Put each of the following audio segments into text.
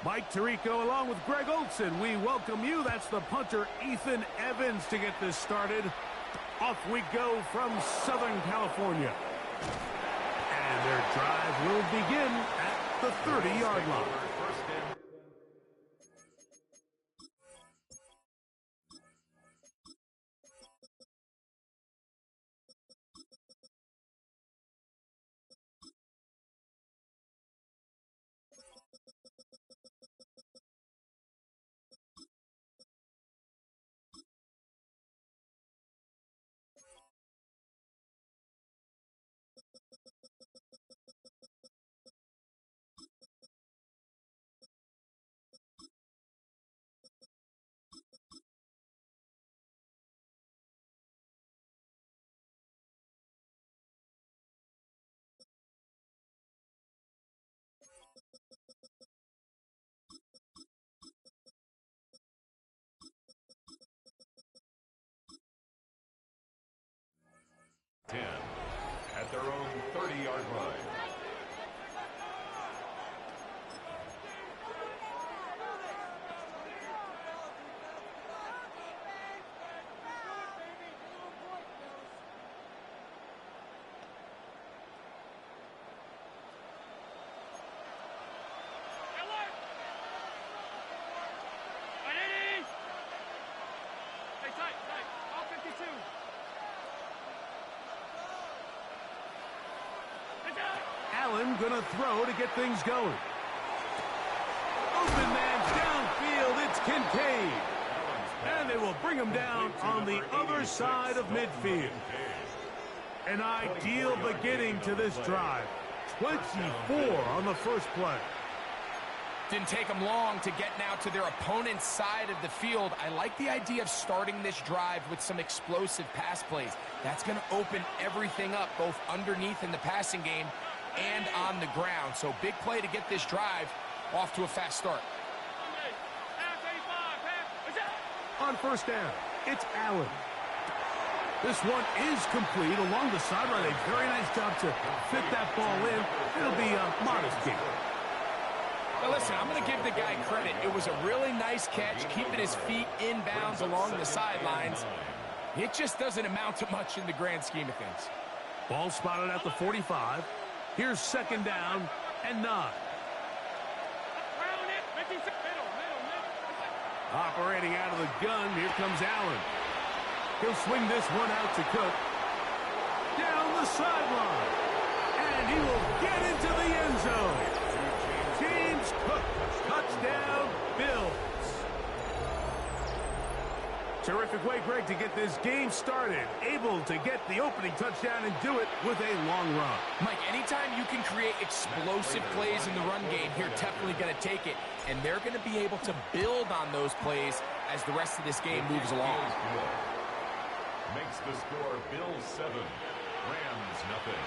Mike Tirico along with Greg Olson. We welcome you. That's the punter, Ethan Evans, to get this started. Off we go from Southern California. And their drive will begin at the 30-yard line. At their own 30-yard line. Allen gonna throw to get things going. Open man downfield, it's Kincaid. And they will bring him down on the other side of midfield. An ideal beginning to this drive. 24 on the first play. Didn't take them long to get now to their opponent's side of the field. I like the idea of starting this drive with some explosive pass plays. That's going to open everything up, both underneath in the passing game and on the ground. So big play to get this drive off to a fast start. On first down, it's Allen. This one is complete along the sideline. A very nice job to fit that ball in. It'll be a modest gain. Now listen, I'm going to give the guy credit. It was a really nice catch, keeping his feet inbounds along the sidelines. It just doesn't amount to much in the grand scheme of things. Ball spotted at the 45. Here's second down and 9. Operating out of the gun, here comes Allen. He'll swing this one out to Cook. Down the sideline. And he will get into the end zone. James Cook, touchdown, Bills. Terrific way, Greg, to get this game started. Able to get the opening touchdown and do it with a long run. Mike, anytime you can create explosive plays in the run game, you're definitely going to take it. And they're going to be able to build on those plays as the rest of this game moves along. Makes the score Bills 7, Rams nothing.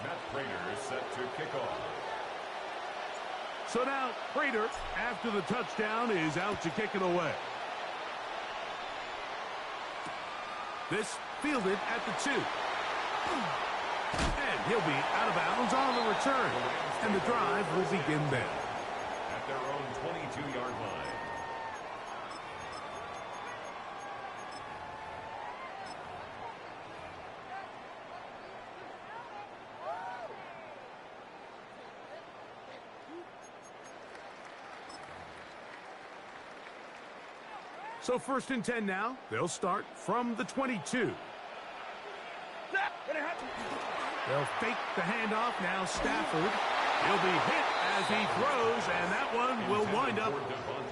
Matt Prater is set to kick off. So now Prater, after the touchdown, is out to kick it away. This fielded at the 2. And he'll be out of bounds on the return. And the drive will begin then. At their own 22-yard line. So 1st and 10 now. They'll start from the 22. They'll fake the handoff. Now Stafford. He'll be hit as he throws, and that one will wind up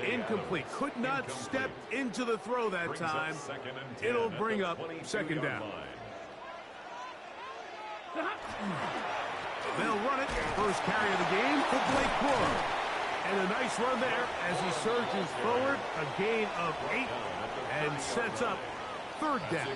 incomplete. Could not step into the throw that time. It'll bring up second down. They'll run it. First carry of the game for Blake Corum. And a nice run there as he surges forward. A gain of 8 and sets up third down.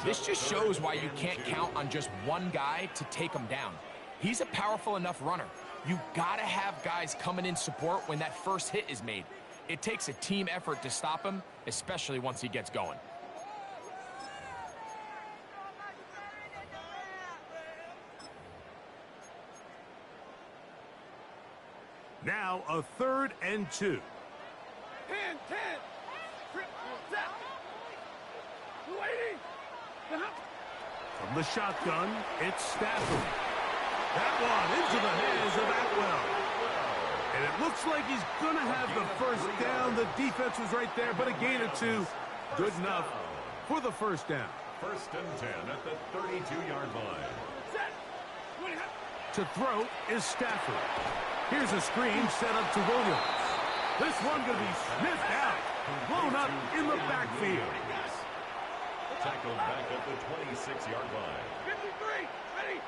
This just shows why you can't count on just one guy to take him down. He's a powerful enough runner. You gotta have guys coming in support when that first hit is made. It takes a team effort to stop him, especially once he gets going. Now a 3rd and 2. 10, 10. Set. Waiting. From the shotgun, it's Stafford. That one into the hands of Atwell. And it looks like he's going to have the first down. The defense was right there, but a gain of 2. Good enough for the first down. 1st and 10 at the 32-yard line. To throw is Stafford. Here's a screen set up to Williams. This one going to be sniffed out, blown up in the backfield. Tackled back at the 26-yard line. 53, ready.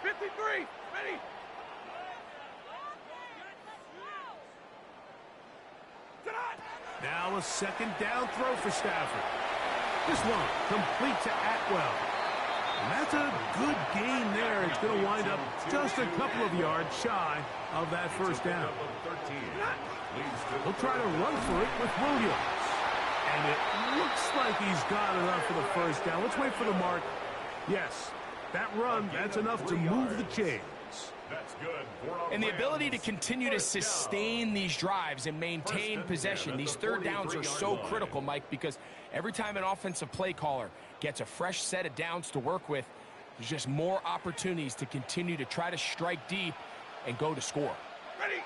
53, ready. Now a 2nd down throw for Stafford. This one complete to Atwell. And that's a good gain there. It's going to wind up just a couple of yards shy of that first down. He'll try to run for it with Williams. And it looks like he's got enough for the first down. Let's wait for the mark. Yes, that run, that's enough to move the chains. That's good. And the ability to continue to sustain these drives and maintain possession. These 3rd downs are so critical, Mike, because every time an offensive play caller gets a fresh set of downs to work with, there's just more opportunities to continue to try to strike deep and go to score. Ready.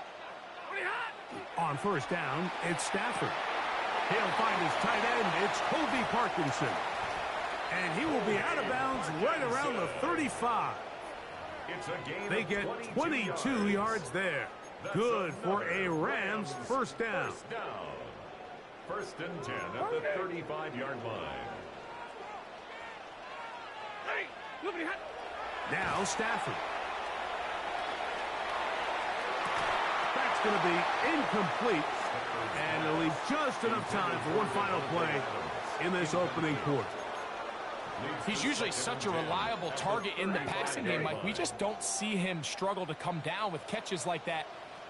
On first down, it's Stafford. He'll find his tight end. It's Colby Parkinson. And he will be out of bounds right around the 35. It's a gain They get 22 yards there. Good for a Rams first down. 1st and 10 at the 35-yard line. Now Stafford. That's going to be incomplete. And it'll leave just enough time for one final play in this opening quarter. He's usually such a reliable target in the passing game, Mike. We just don't see him struggle to come down with catches like that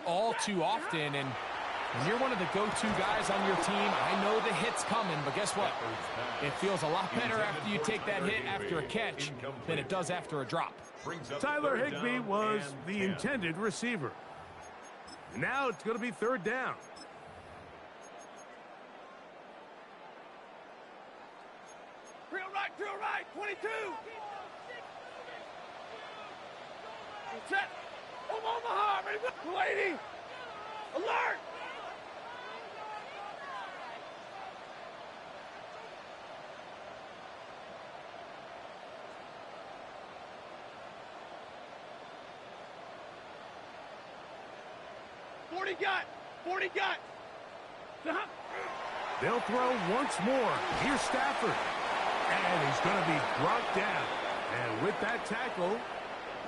all too often. And when you're one of the go-to guys on your team, I know the hit's coming, but guess what? It feels a lot better after you take that hit after a catch than it does after a drop. Tyler Higbee was the intended receiver. Now it's going to be 3rd down. Drill right, 22. Set. Omaha, ready. Waiting. Alert. Forty got. They'll throw once more. Here's Stafford. And he's going to be brought down. And with that tackle,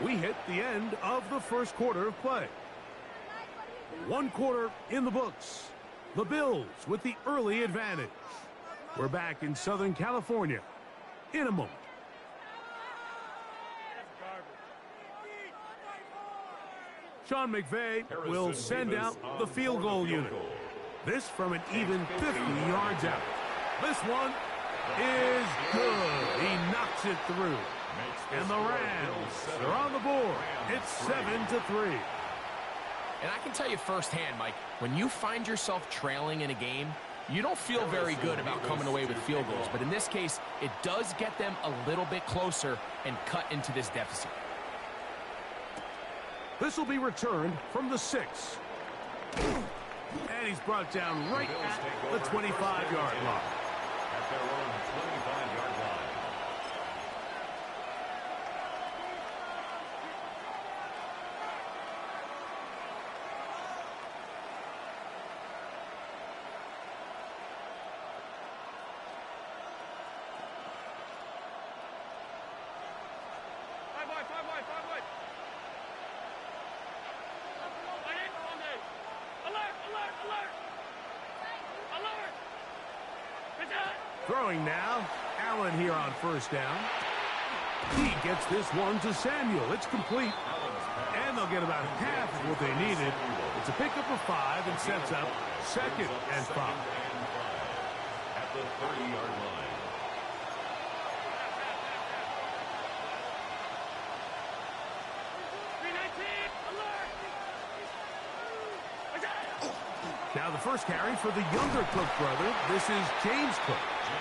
we hit the end of the first quarter of play. 1 quarter in the books. The Bills with the early advantage. We're back in Southern California in a moment. Sean McVay will send out the field goal unit. This from an even 50 yards out. This one is good. He knocks it through. And the Rams are on the board. It's 7-3. And I can tell you firsthand, Mike, when you find yourself trailing in a game, you don't feel very good about coming away with field goals. But in this case, it does get them a little bit closer and cut into this deficit. This will be returned from the 6. And he's brought down right at the 25-yard line. At their own 25-yard line. Throwing now, Allen here on first down. He gets this one to Samuel. It's complete. And they'll get about half of what they needed. It's a pickup of 5 and sets up 2nd and 5. At the 30-yard line. Now the first carry for the younger Cook brother. This is James Cook.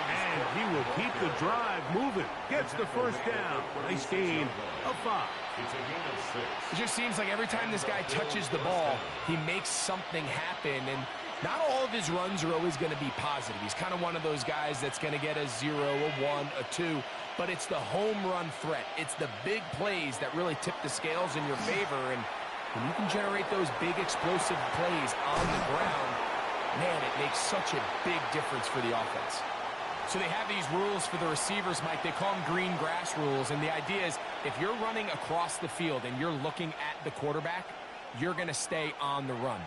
And he will keep the drive moving. Gets the first down. Nice gain of 5. It's a gain of 6. It just seems like every time this guy touches the ball, he makes something happen. And not all of his runs are always going to be positive. He's kind of one of those guys that's going to get a 0, a 1, a 2. But it's the home run threat. It's the big plays that really tip the scales in your favor. And when you can generate those big explosive plays on the ground, man, it makes such a big difference for the offense. So they have these rules for the receivers, Mike. They call them green grass rules. And the idea is if you're running across the field and you're looking at the quarterback, you're going to stay on the run.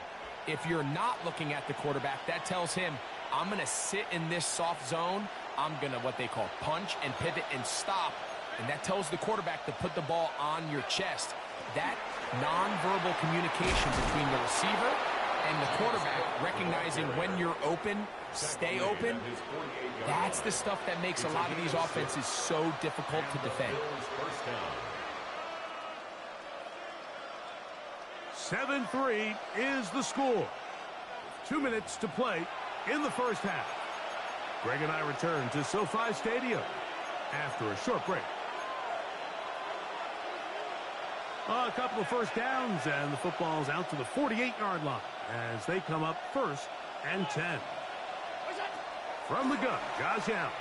If you're not looking at the quarterback, that tells him, I'm going to sit in this soft zone. I'm going to what they call punch and pivot and stop. And that tells the quarterback to put the ball on your chest. That nonverbal communication between the receiver and the quarterback, recognizing when you're open, stay open, that's the stuff that makes a lot of these offenses so difficult to defend. 7-3 is the score. 2 minutes to play in the first half. Greg and I return to SoFi Stadium after a short break. A couple of first downs, and the football's out to the 48-yard line as they come up 1st and 10. From the gun, Josh Allen.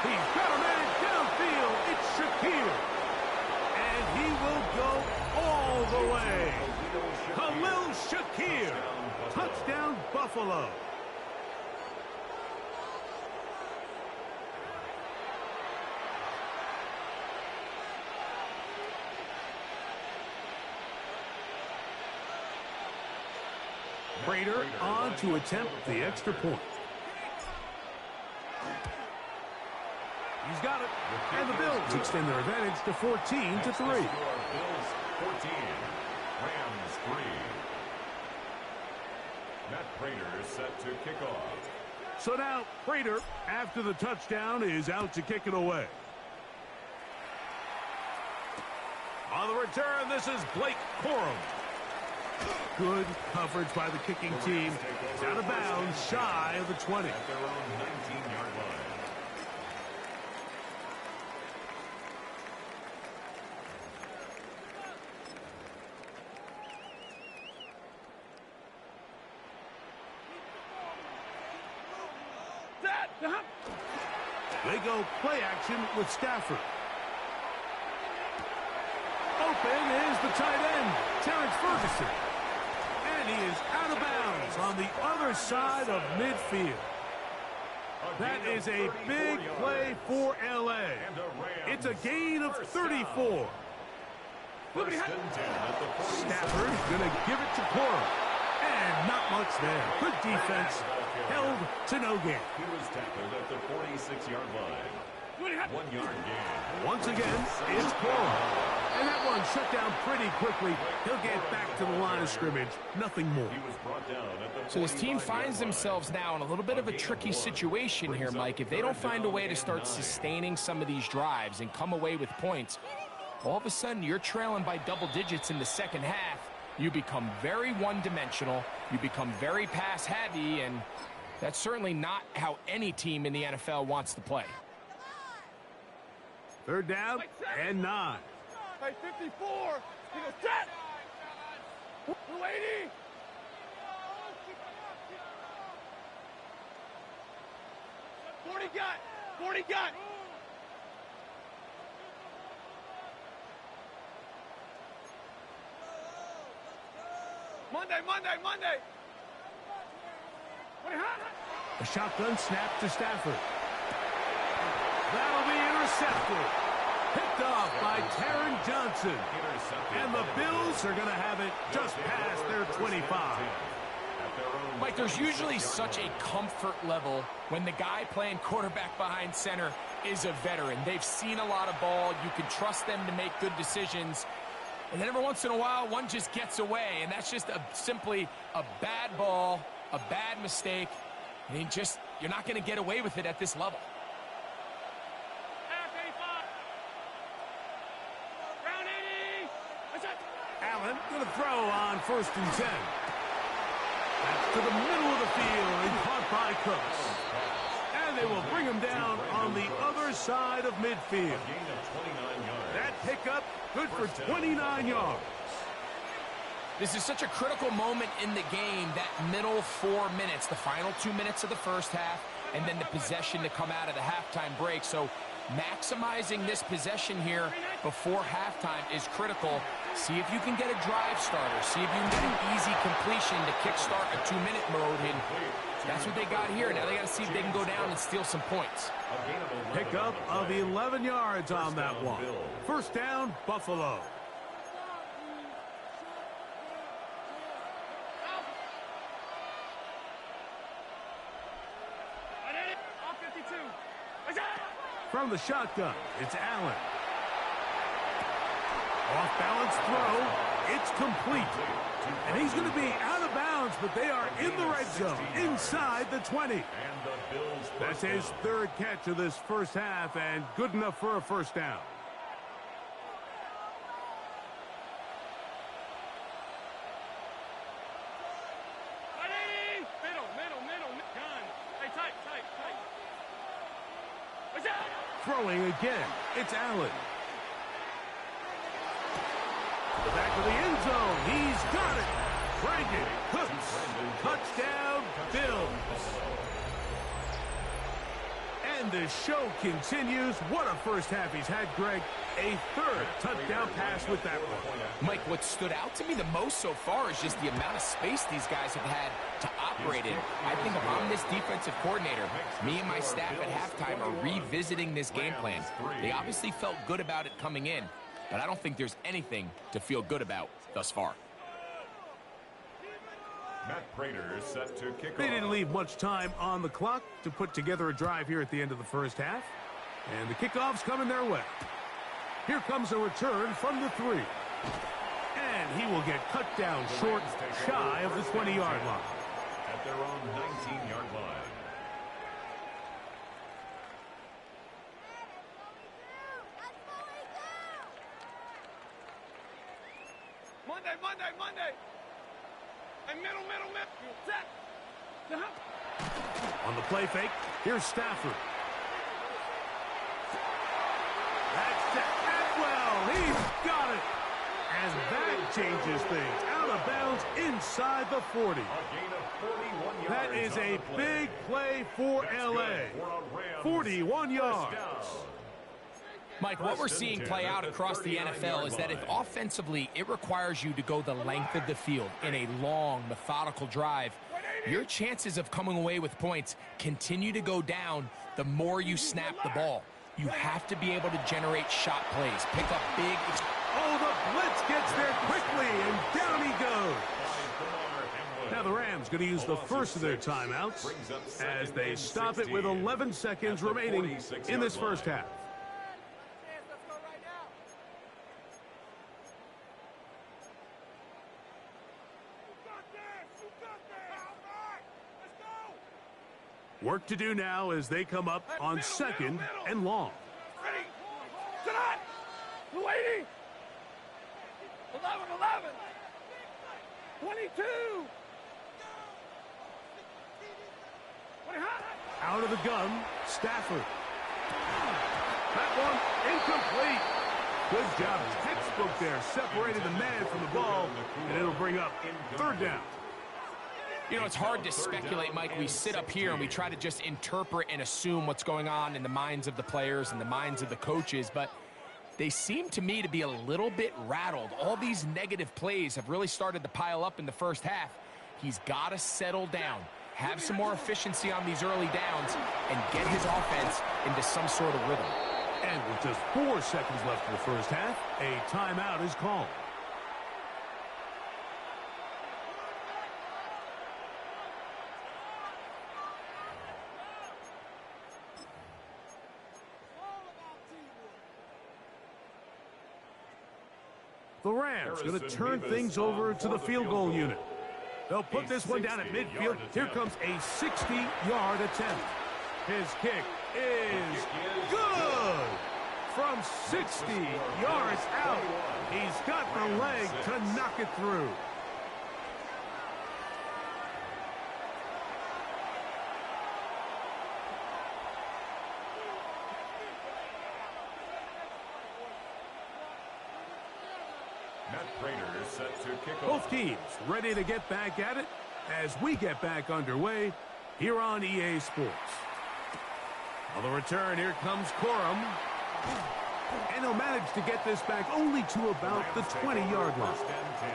He's got a man downfield. It's Shakir. And he will go all the way. Khalil Shakir. Touchdown, Buffalo. Prater on to attempt the extra point. He's got it. And the Bills extend their advantage to 14-3. Bills 14, Rams 3. Matt Prater is set to kick off. So now Prater, after the touchdown, is out to kick it away. On the return, this is Blake Corum. Good coverage by the kicking team. It's out of bounds, shy of the 20. At their own 19-yard line. They go play action with Stafford. Open is the tight end, Terrence Ferguson. And he is out of bounds on the other side of midfield. That is a big play for L.A. It's a gain of 34. Stafford going to give it to Corum. And not much there. Good defense. Held to no gain. He was tackled at the 46-yard line. 1 yard gain. Once again, it's Corum. And that one shut down pretty quickly. He'll get back to the line of scrimmage. Nothing more. He was brought down at the So this team finds themselves now in a little bit of a tricky situation here, Mike. If they don't find a way to start sustaining some of these drives and come away with points, all of a sudden you're trailing by double digits in the second half. You become very one-dimensional. You become very pass-heavy, and that's certainly not how any team in the NFL wants to play. 3rd down and 9. Hey, 54. He goes, set. 280. Forty got. Monday. A shotgun snap to Stafford. That'll be intercepted. Picked off by Taron Johnson. And the Bills are going to have it just past their 25. Mike, there's usually such a comfort level when the guy playing quarterback behind center is a veteran. They've seen a lot of ball. You can trust them to make good decisions. And then every once in a while, one just gets away. And that's just simply a bad ball, a bad mistake. I mean, you're not going to get away with it at this level. Allen going to throw on 1st and 10. That's to the middle of the field and caught by Cooks. And they will bring him down on the other side of midfield. That pickup, good for 29 yards. This is such a critical moment in the game, that middle 4 minutes, the final 2 minutes of the first half, and then the possession to come out of the halftime break. So maximizing this possession here before halftime is critical. See if you can get a drive starter. See if you can get an easy completion to kickstart a 2-minute mode. And that's what they got here. Now they got to see if they can go down and steal some points. Pickup of 11 yards on that one. First down, Buffalo. From the shotgun, it's Allen. Off-balance throw, it's complete. And he's going to be out of bounds, but they are in the red zone, inside the 20. That's his third catch of this first half, and good enough for a first down. Throwing again, it's Allen. To the back of the end zone, he's got it. Brandon Cooks, touchdown, Bills. And the show continues. What a first half he's had, Greg. A third touchdown pass with that one. Mike, what stood out to me the most so far is just the amount of space these guys have had to operate in. I think if I'm this defensive coordinator, me and my staff at halftime are revisiting this game plan. They obviously felt good about it coming in, but I don't think there's anything to feel good about thus far. Matt Prater is set to kick off. They didn't leave much time on the clock to put together a drive here at the end of the first half. And the kickoff's coming their way. Here comes a return from the 3. And he will get cut down short, shy of the 20-yard line. At their own 19-yard line. Monday. And middle. Set. On the play fake, here's Stafford. That's to Atwell. He's got it. And that changes things. Out of bounds inside the 40. That is a big play for L.A. 41 yards. Mike, what we're seeing play out across the NFL is that if offensively it requires you to go the length of the field in a long, methodical drive, your chances of coming away with points continue to go down the more you snap the ball. You have to be able to generate shot plays, pick up big. Oh, the blitz gets there quickly, and down he goes. Now the Rams going to use the first of their timeouts as they stop it with 11 seconds remaining in this first half. Work to do now as they come up on second and long. Ready. Sit on. 280. 11. 22. Out of the gun, Stafford. That one incomplete. Good job. Textbook there, separating the man from the ball, and it'll bring up third down. You know, it's hard to speculate, Mike. We sit up here and we try to just interpret and assume what's going on in the minds of the players and the minds of the coaches, but they seem to me to be a little bit rattled. All these negative plays have really started to pile up in the first half. He's got to settle down, have some more efficiency on these early downs, and get his offense into some sort of rhythm. And with just 4 seconds left in the first half, a timeout is called. The Rams going to turn things over to the field goal unit. They'll put this one down at midfield. Here comes a 60-yard attempt. His kick is good. From 60 yards out, he's got the leg to knock it through. kickoff. Both teams ready to get back at it as we get back underway here on EA Sports. On the return, here comes Corum. And he'll manage to get this back only to about the 20-yard line. First and 10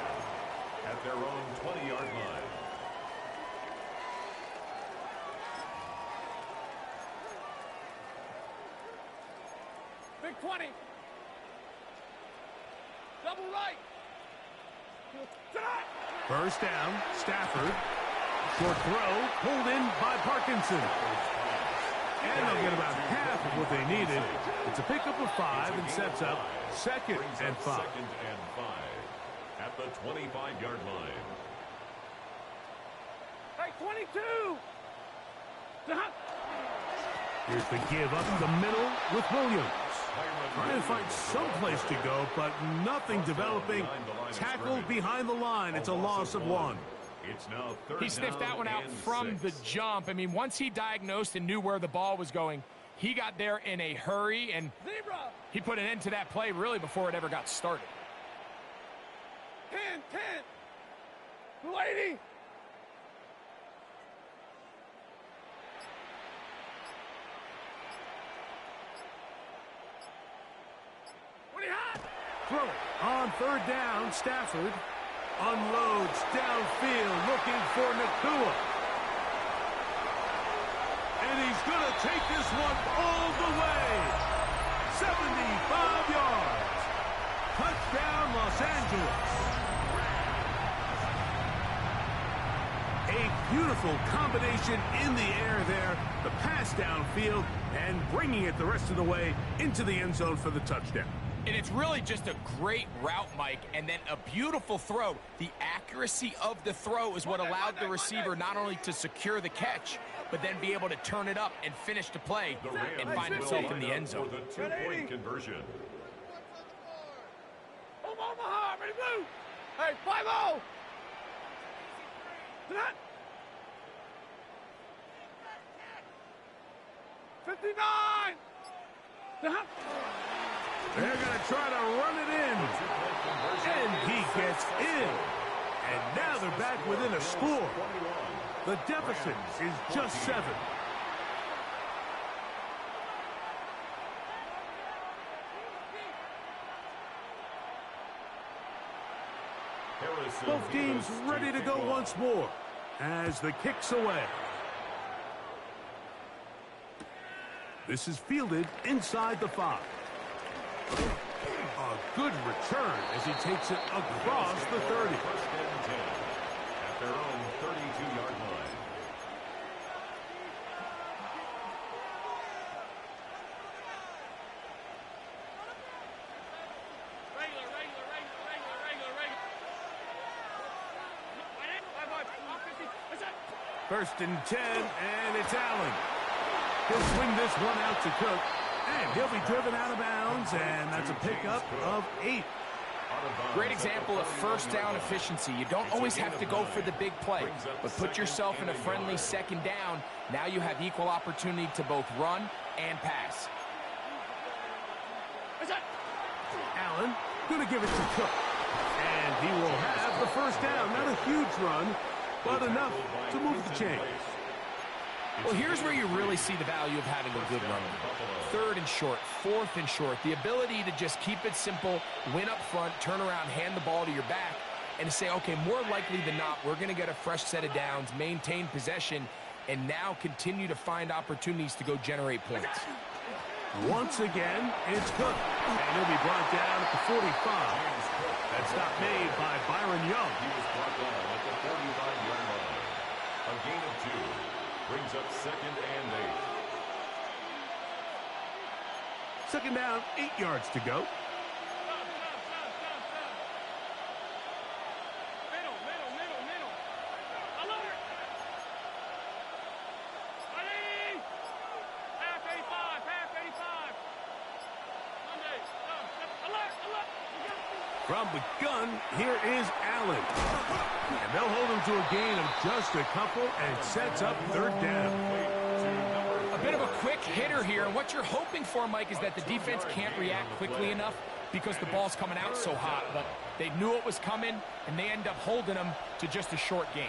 at their own 20-yard line. Big 20. Double right. Tonight. First down, Stafford. Short throw, pulled in by Parkinson. And they'll get about half of what they needed. It's a pickup of 5 and sets up second and 5. Second and 5 at the 25-yard line. Hey, 22. Here's the give up the middle with Williams. Trying to find some place to go, but nothing developing. Tackled behind the line. It's a loss of 1. It's now third He sniffed down that one out and from 6. the jump. I mean, once he diagnosed and knew where the ball was going, he got there in a hurry, and Zebra. he put an end to that play really before it ever got started. 10. 280. Throw it on third down. Stafford unloads downfield looking for Nakua. And he's going to take this one all the way. 75 yards. Touchdown, Los Angeles. A beautiful combination in the air there. The pass downfield and bringing it the rest of the way into the end zone for the touchdown. And it's really just a great route, Mike, and then a beautiful throw. The accuracy of the throw is what allowed the receiver not only to secure the catch, but then be able to turn it up and finish the play and find himself in the end zone. For the 2-point conversion. Omaha, ready to move. Hey, 5-0. Tonight. 59. They're going to try to run it in. And he gets in. And now they're back within a score. The deficit is just 7. Both teams ready to go once more as the kick's away. This is fielded inside the 5. A good return as he takes it across the 30. First and 10 at their own 32-yard line. First and 10, and it's Allen. He'll swing this one out to Cook, and he'll be driven out of bounds, and that's a pickup of 8. Great example of first down efficiency. You don't always have to go for the big play, but put yourself in a friendly second down. Now you have equal opportunity to both run and pass. Allen going to give it to Cook, and he will have the first down. Not a huge run, but enough to move the chains. Well, here's where you really see the value of having a good runner. Third and short, fourth and short. The ability to just keep it simple, win up front, turn around, hand the ball to your back, and to say, okay, more likely than not, we're going to get a fresh set of downs, maintain possession, and now continue to find opportunities to go generate points. Once again, it's Cook, and he'll be brought down at the 45. That stop made by Byron Young. He was brought down at the 45-yard line. A gain of 2 brings up second and 8. Second down, 8 yards to go. Middle. Alert! Ready! Half 85. Monday. Alert! From the gun, here is Allen. And they'll hold him to a gain of just a couple and sets up third down. A bit of a quick hitter here, and what you're hoping for, Mike, is that the defense can't react quickly enough because the ball's coming out so hot, but they knew it was coming, and they end up holding them to just a short game.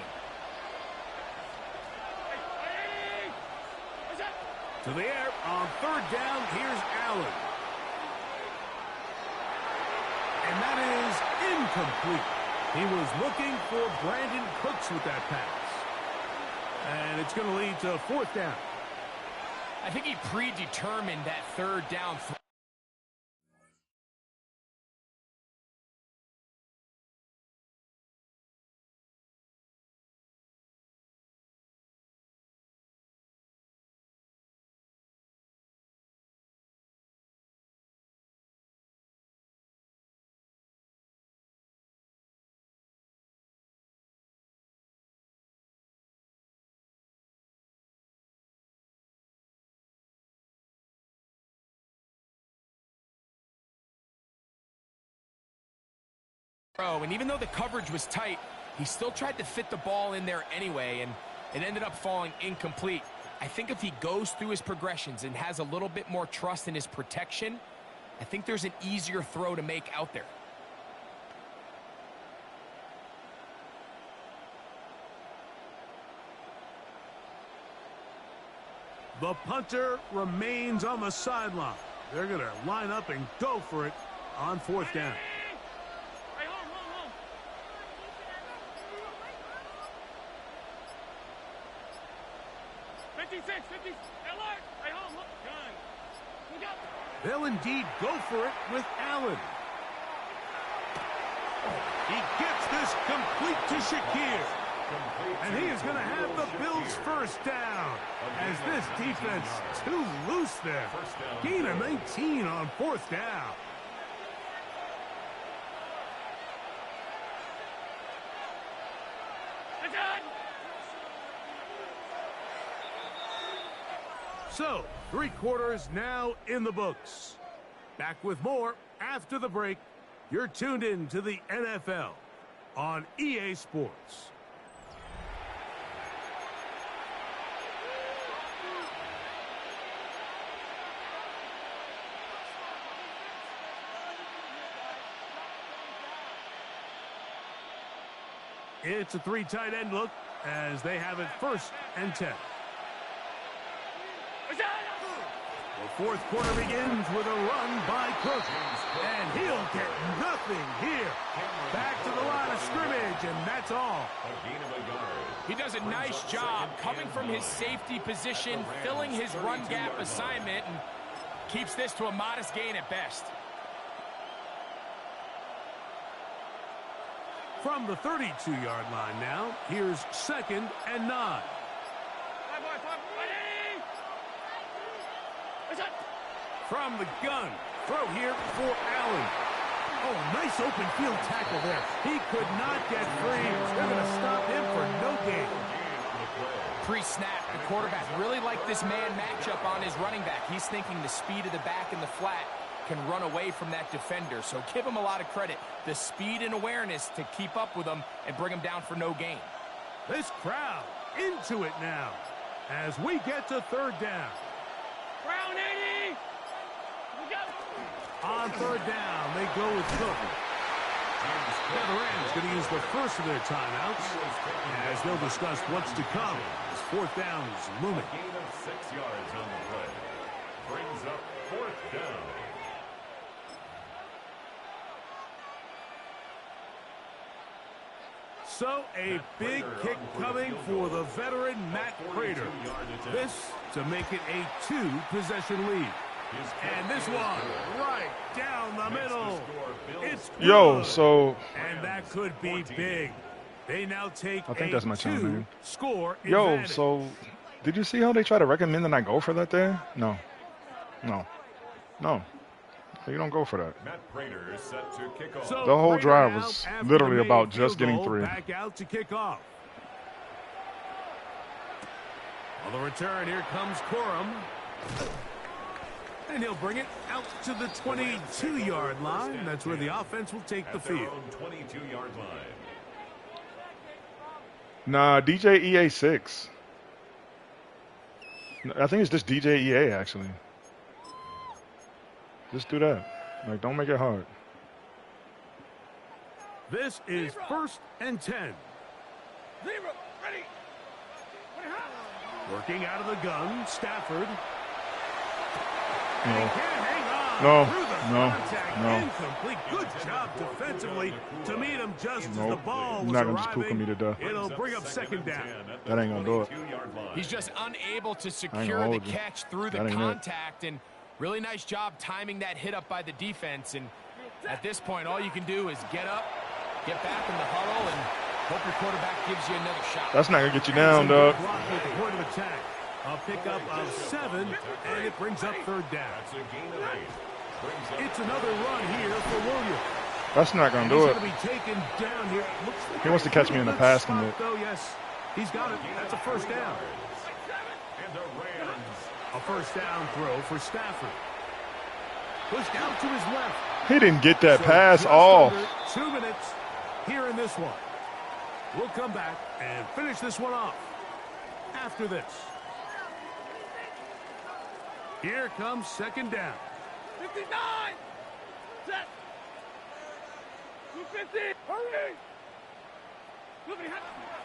To the air on third down. Here's Allen. And that is incomplete. He was looking for Brandon Cooks with that pass. And it's going to lead to fourth down. I think he predetermined that third down throw. And even though the coverage was tight, he still tried to fit the ball in there anyway, and it ended up falling incomplete. I think if he goes through his progressions and has a little bit more trust in his protection, I think there's an easier throw to make out there. The punter remains on the sideline. They're going to line up and go for it on fourth down. 56, 50, alert! Right home, look, gun. Look out. They'll indeed go for it with Allen. He gets this complete to Shakir. And he is going to have the Bills first down. As this defense too loose there. Gain of 19 on fourth down. So, 3 quarters now in the books. Back with more after the break. You're tuned in to the NFL on EA Sports. It's a 3 tight end look as they have it 1st and 10. The 4th quarter begins with a run by Cook. And he'll get nothing here. Back to the line of scrimmage, and that's all. He does a nice job coming from his safety position, filling his run gap assignment, and keeps this to a modest gain at best. From the 32-yard line now, here's 2nd and 9. From the gun, throw here for Allen. Oh, nice open field tackle there. He could not get free. They're going to stop him for no gain. Pre-snap, the quarterback really liked this man matchup on his running back. He's thinking the speed of the back in the flat can run away from that defender. So give him a lot of credit. The speed and awareness to keep up with him and bring him down for no gain. This crowd into it now as we get to 3rd down. Brown 80! On 3rd down, they go with Cook. Now the Rams going to use the first of their timeouts as they'll discuss what's to come as 4th down is looming. A gain of 6 yards on the play. Brings up 4th down. So a big kick coming for the veteran Matt Prater. This to make it a 2-possession lead. And this one right down the middle. It's good. Yo, so and that could be big. They now take I think that's my channel name. Score Yo, advantage. so did you see how they try to recommend that I go for that there? No. You don't go for that. Matt Prater is set to kick off. So The whole Prater drive now was after literally the about made just field getting goal, 3. Back out to kick off. On the return, here comes Corum. And he'll bring it out to the 22-yard line. That's where the offense will take the field. 22-yard line. Nah, DJ EA 6. I think it's just DJ EA actually. Just do that. Like, don't make it hard. This is 1st and 10. Zero. Ready. Working out of the gun, Stafford. No. He can't hang on No. through the No. contact. No. Incomplete. Good job defensively to meet him just as the Nope. ball You're was not gonna just arriving. kuka me to death. It'll bring up 2nd down. That ain't gonna do it. He's just unable to I ain't secure gonna the hold you. catch through the That ain't it. contact, and really nice job timing that hit up by the defense. And at this point, all you can do is get up, get back in the huddle, and hope your quarterback gives you another shot. That's not gonna get you down, dog. Block at the point of attack. A pickup of 7, and it brings up 3rd down. It's another run here for Williams. That's not gonna And do he's it. going to be taken down here. He wants to catch me in the pass spot, commit. though, yes. He's got it. That's a 1st down. A 1st down throw for Stafford. Pushed out to his left. He didn't get that So pass just off. under 2 minutes here in this one. We'll come back and finish this one off after this. Here comes 2nd down. 59. Set. 250. Hurry.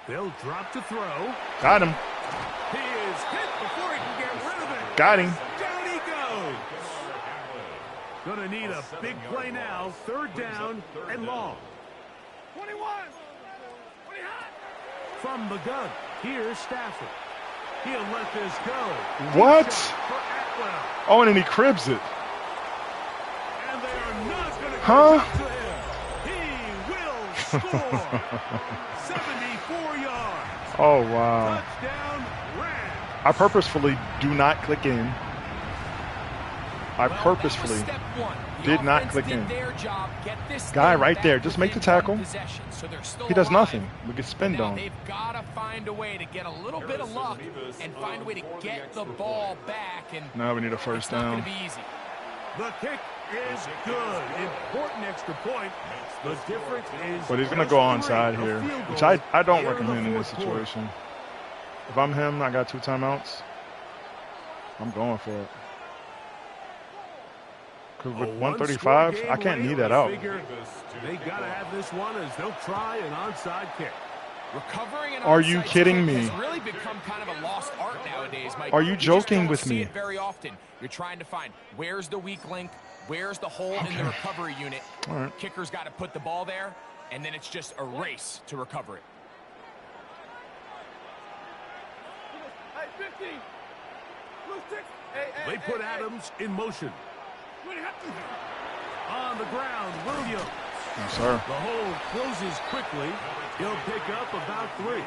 They'll drop to throw. Got him. He is hit before he can get rid of it. Got him. Down he goes. Gonna need a big play now. 3rd down and long. 21. 20 hot. From the gun, here's Stafford. He'll let this go. What? Deep shot for Atwell. Oh, and then he cribs it. And they are not going to Huh? catch up to him. He will score. 74 yards. Oh, wow. Touchdown, Rams. I purposefully do not click in. I Well, purposefully that was step one. The did not offense click did in. their job. Get this Guy thing right back there. Just make the within one tackle. possession, so they're still He does alive. nothing. We get spin Now on. they've got to find a way to get a little bit of luck and find a way to get the ball back. And Now we need a 1st it's not going down. to be easy. The kick is good. Important extra point. The difference is. But he's going to just go 3 onside of here, field which goals I don't here in the recommend in this 4th quarter. situation. If I'm him, I got 2 timeouts. I'm going for it. Because with A 135, one-score I game can't late, knee that we out. figure They got to have this one as they'll try an onside kick. Recovering an Are you onside kidding kick me? has really become kind of a lost art nowadays, Mike. Are you just joking don't with see me? it very often. You're trying to find where's the weak link, where's the hole in the recovery unit. All right. Kicker's got to put the ball there, and then it's just a race to recover it. Hey, 50. Blue 6. Hey, They put Adams in motion. 20 hot. On the ground, Williams. Yes, sir. The hole closes quickly. He'll pick up about 3.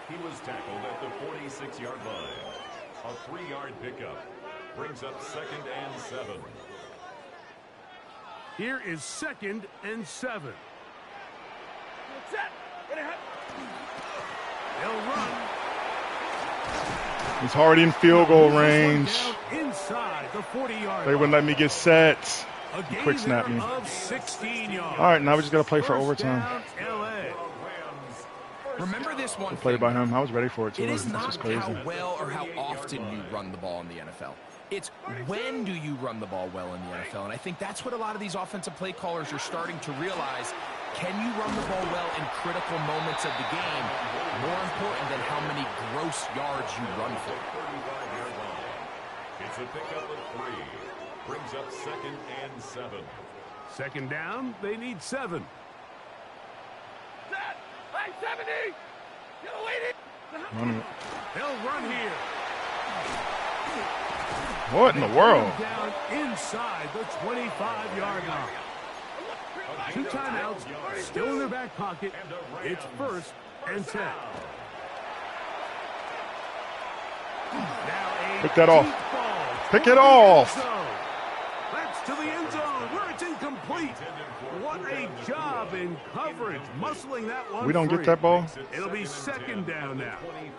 He was tackled at the 46-yard line. A 3-yard pickup brings up 2nd and 7. Here is 2nd and 7. Set. Ready hot. They'll run. He's already in field goal Moves this one range. down inside the 40-yard They wouldn't let me get set. A He gain quick snapped there me. of 16 yards. All right, now we just got to play for 1st overtime. down, LA. Remember this one Played thing. by him. I was ready for it, too. It It's is not just crazy. how well or how often you run the ball in the NFL. It's when do you run the ball well in the NFL. And I think that's what a lot of these offensive play callers are starting to realize. Can you run the ball well in critical moments of the game? More important than how many gross yards you run for. It's a pickup of 3. Brings up 2nd and 7. 2nd down, they need 7. Set. Hey, 70. Get a lady. Run it. They'll run here. What in the world? Down inside the 25-yard line. 2 timeouts still in their back pocket. It's 1st and 10. Now a Pick that off. deep ball Pick toward it the off. end zone. That's to the end zone where it's incomplete. What a job in coverage, muscling that one We don't free. get that ball? It'll be 2nd down now.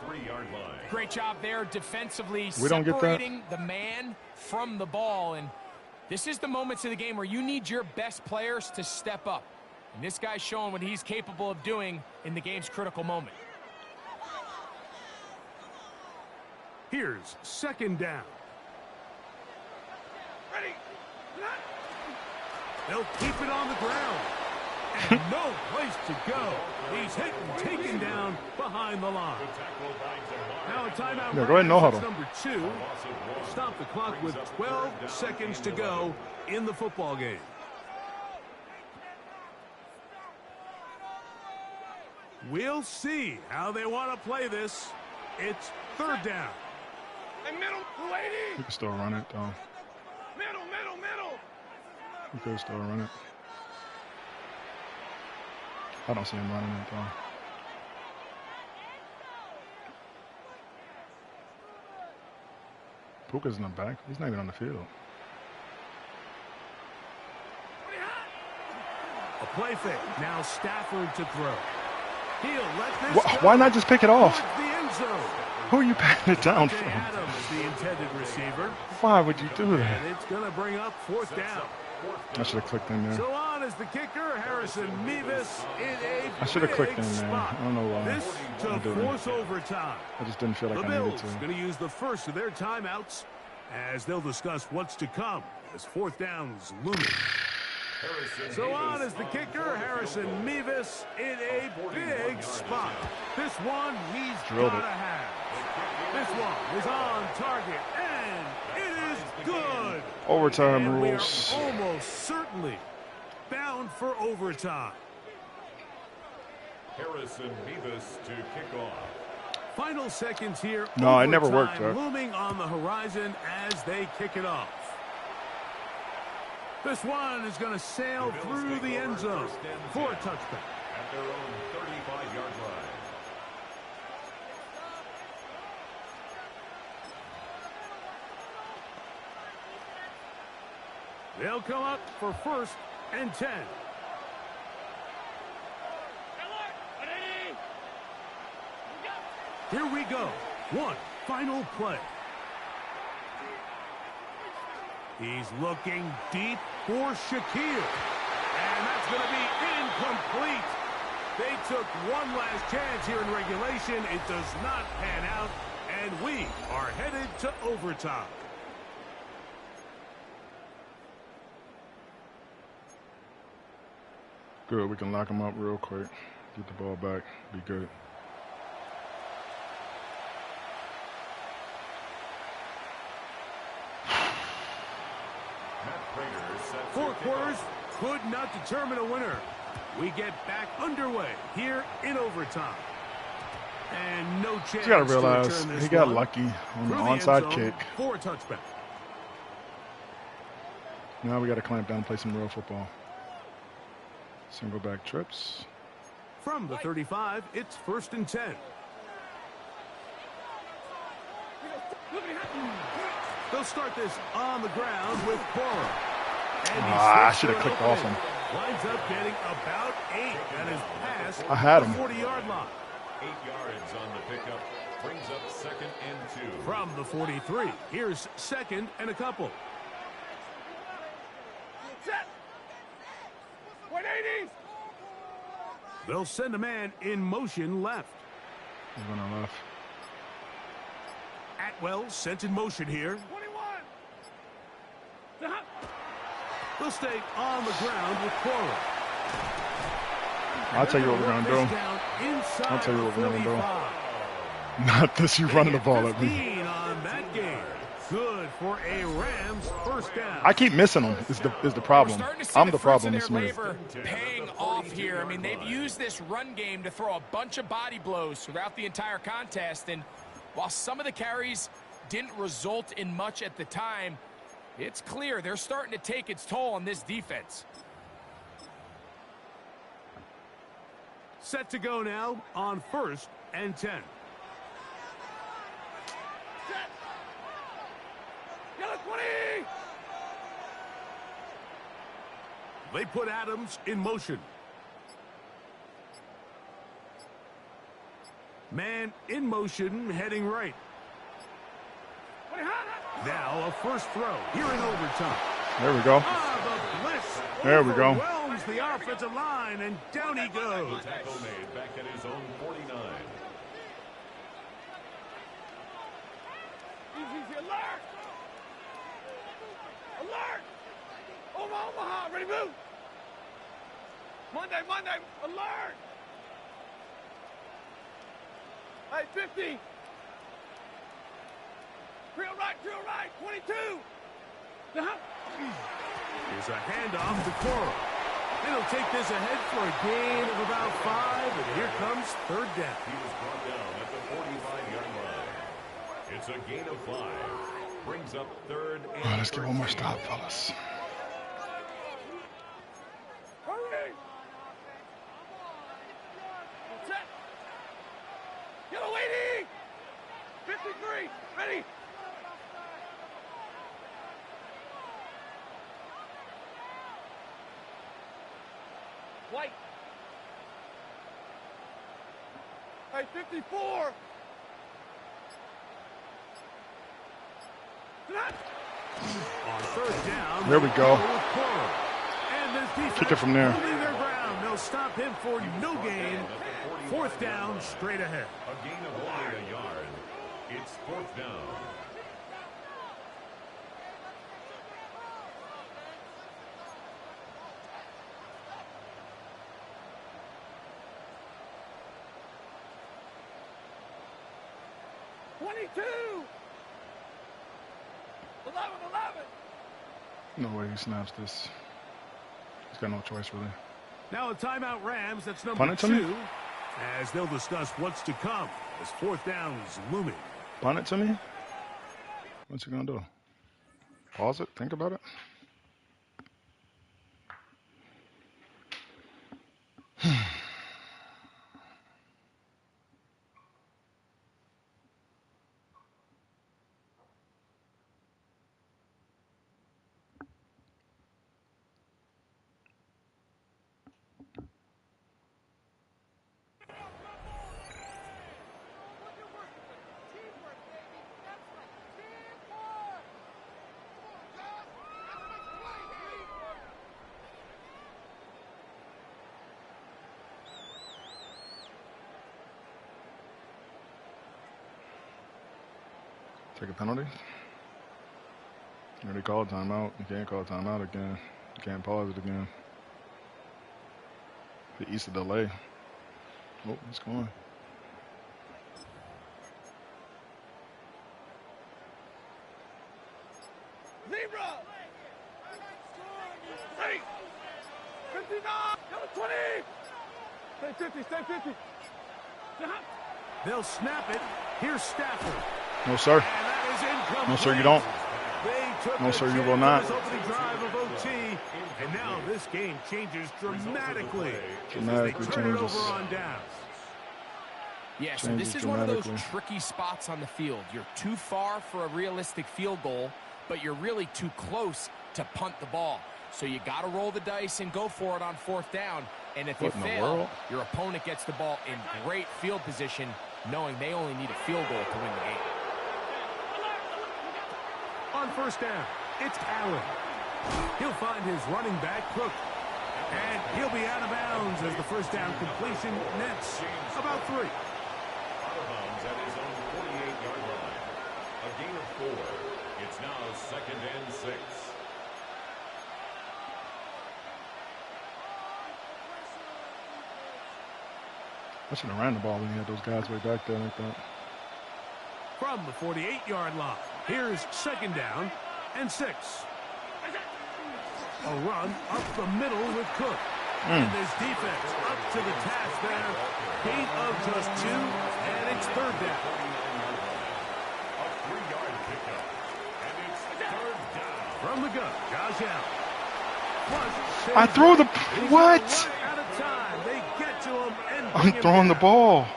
23-yard line. Great job there defensively, We don't get that? separating the man from the ball. And this is the moments of the game where you need your best players to step up. And this guy's showing what he's capable of doing in the game's critical moment. Here's 2nd down. Ready. They'll keep it on the ground. And no place to go. He's hit and taken down behind the line. Now a timeout. Yeah, go ahead, no huddle. Number 2. Stop the clock with 12 seconds to go in the football game. We'll see how they want to play this. It's third down. Hey, middle, 280. You can still run it, though. Middle. You can still run it. I don't see him running it, though. Puka's in the back. He's not even on the field. A play fake. Now Stafford to throw. He'll let this go Why not just pick it off? towards the end zone. Who are you patting it down Jay from? Adams, the intended receiver. Why would you do that? And it's going to bring up fourth down. I should have clicked in there. So on is the kicker, Harrison Mevis in a I should have clicked big in there. spot. I don't know why. This I to didn't. force overtime. I just didn't feel like The I needed Bills to. going to use the first of their timeouts as they'll discuss what's to come as fourth down's looming. So on is the kicker, Harrison Mevis in a big spot. This one he's Drilled got it. to have. This one is on target, and it is good. Overtime And we are rules. almost certainly bound for overtime. Harrison Mevis to kick off. Final seconds here. No, it never worked, Overtime Jack. looming on the horizon as they kick it off. This one is going to sail through the end zone for a touchback. At their own 35-yard line. They'll come up for first and 10. Here we go. One final play. He's looking deep for Shaquille. And that's going to be incomplete. They took one last chance here in regulation. It does not pan out. And we are headed to overtime. Good, we can lock him up real quick. Get the ball back. Be good. Four quarters could not determine a winner. We get back underway here in overtime. And no chance You gotta to realize return this he got one lucky on the through end onside zone kick. for a touchback. Now we gotta clamp down, play some real football. Single back trips. From the 35, it's first and 10. They'll start this on the ground with Cora. I should have clicked off him. Winds up getting about 8. That is past I had the him. 40-yard line. 8 yards on the pickup. Brings up second and 2. From the 43, here's second and a couple. Set. 180. They'll send a man in motion left. He's going left. Atwell sent in motion here. 21. They'll stay on the ground with Cora. I'll tell you what we're going to do. I'll tell you what we're going to do. Not this, you running the ball at me. 15 on that game. Good for a Rams first down. I keep missing him is the problem. We're starting to see I'm the the fruits problem, of their Smith. labor paying off here. I mean, they've used this run game to throw a bunch of body blows throughout the entire contest. And while some of the carries didn't result in much at the time, it's clear they're starting to take its toll on this defense. Set to go now on first and 10. Yellow 20. They put Adams in motion. Man in motion, heading right. Now a first throw here in overtime. There we go. Ah, the blitz There we go. overwhelms the offensive line, and down he goes. Tackle made back at his own 49. Easy, alert. Alert. ready, move. Monday, alert. Hey, 50. 3 right, 22. Here's a handoff to Cora. He'll take this ahead for a gain of about 5, and here comes third down. He was brought down at the 45-yard line. It's a gain of 5. Brings up third and Let's get one more stop, fellas. Hurry. Set. Yellow waiting. 53. Ready. White. Hey, 54. On third down. There we go. And this defense Kick it from there. holding their ground. They'll stop him for no gain. Fourth down, straight ahead. A gain of only a yard. It's fourth down. No way he snaps this. He's got no choice, really. Now a timeout Rams. That's number Punt it to me? 2. As they'll discuss what's to come. As fourth down is looming. Punt it to me? What's he going to do? Pause it? Think about it? Take a penalty. You already called timeout. You can't call timeout again. You can't pause it again. The Easter delay. Oh, it's going. Zebra. Ready. 59. Number 20. Stay 50. Stay 50. They'll snap it. Here's Stafford. No, sir. And that is incomplete. No, sir, you don't. They took No, the sir, you chance will not. on this opening drive of OT, and now this game changes dramatically. Dramatically as they turn it changes. over on downs. Yeah, so Changes this is one of those dramatically. tricky spots on the field. You're too far for a realistic field goal, but you're really too close to punt the ball. So you got to roll the dice and go for it on fourth down. And if What you in the fail, world? your opponent gets the ball in great field position, knowing they only need a field goal to win the game. On first down, it's Allen. He'll find his running back, Cook. And he'll be out of bounds as the first down completion nets about 3. Out of bounds at his own 48-yard line. A gain of 4. It's now second and 6. I should have ran the ball when you had those guys way back there like that. From the 48-yard line, here's second down and 6. A run up the middle with Cook. And this defense up to the task there. Gain of just 2, and it's third down. A 3-yard pickup. And it's third down. From the gun, Josh Allen. Plus, I threw the... What? One at a time. They get to him and bring I'm him throwing the down. ball.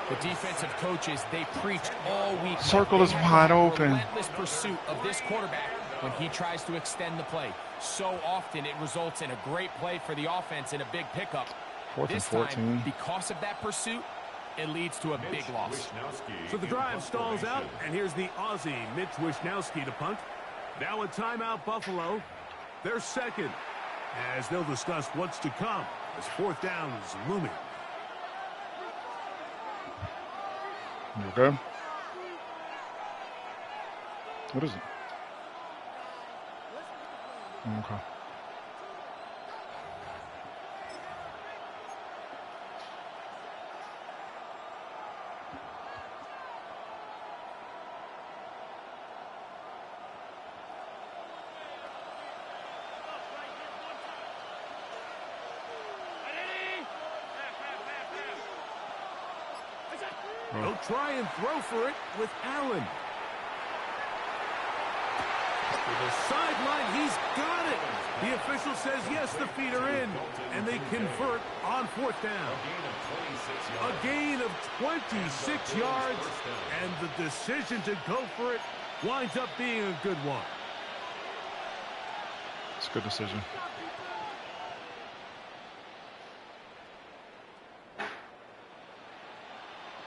The defensive coaches, they preached all week. Circle They is have wide open. Relentless pursuit of this quarterback when he tries to extend the play. So often it results in a great play for the offense and a big pickup. Fourth and This 14. time, because of that pursuit, it leads to a big loss. Wisnowski So the in drive punt stalls out, formation. and here's the Aussie, Mitch Wishnowski, to punt. Now a timeout, Buffalo. They're second, as they'll discuss what's to come as fourth down is looming. You okay? What is it? Okay. He'll try and throw for it with Allen. To the sideline, he's got it. The official says yes, the feet are in, and they convert on 4th down. A gain of 26 yards, and the decision to go for it winds up being a good one. It's a good decision.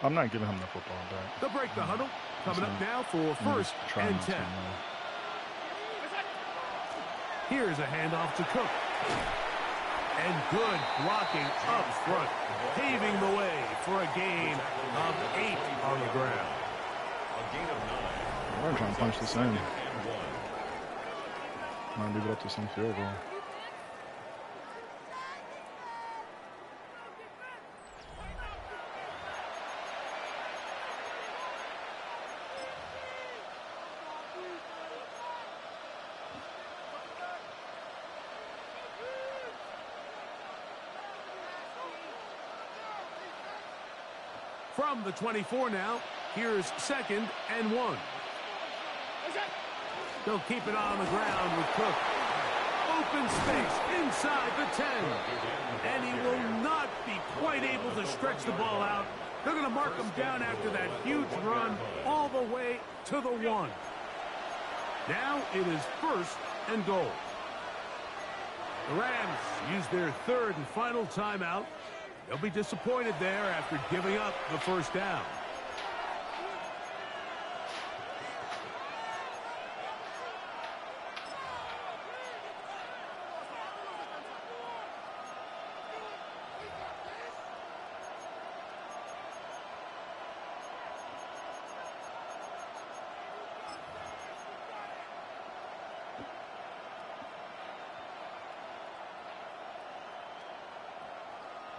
I'm not giving him the football back. They'll break the huddle. Coming up now for 1st and 10. Here's a handoff to Cook. And good blocking up front, paving the way for a gain of 8 on the ground. We're trying to punch this in. Might leave it up to some field goal. From the 24 now, here's 2nd and 1. They'll keep it on the ground with Cook. Open space inside the 10. And he will not be quite able to stretch the ball out. They're going to mark him down after that huge run all the way to the 1. Now it is 1st and goal. The Rams use their 3rd and final timeout. They'll be disappointed there after giving up the 1st down.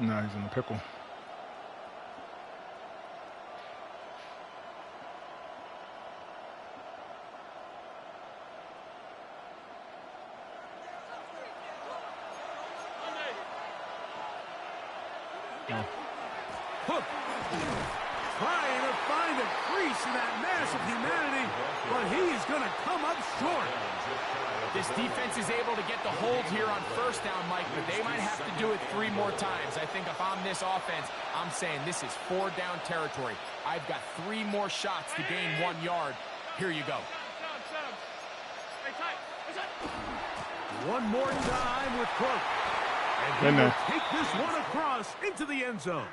Now he's in the pickle. Oh. Hook. Trying to find a crease in that mass of humanity, but he's going to come up short. This defense is able to get the hold here on 1st down, Mike, but they might have to do it 3 more times. I think if I'm this offense, I'm saying this is 4 down territory. I've got 3 more shots to gain 1 yard. Here you go. One more time with Cook. And he will take this one across into the end zone.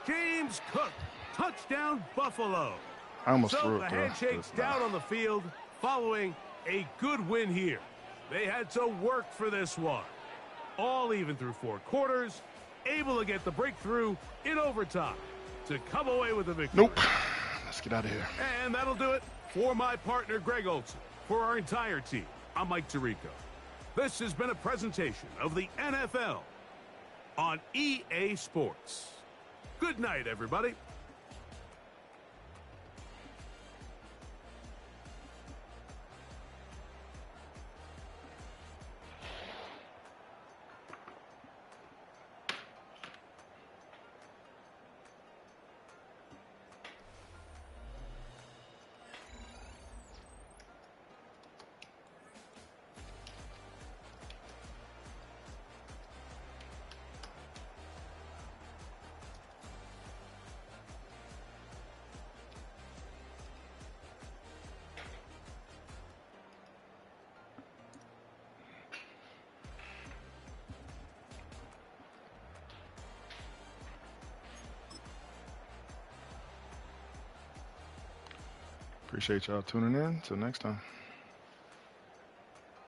James Cook, touchdown Buffalo. I almost so threw it, the handshake's down on the field following a good win here. They had to work for this one. All even through 4 quarters, able to get the breakthrough in overtime to come away with a victory. Nope. Let's get out of here. And that'll do it for my partner, Greg Olson. For our entire team, I'm Mike Tirico. This has been a presentation of the NFL on EA Sports. Good night, everybody. Appreciate y'all tuning in. Till next time.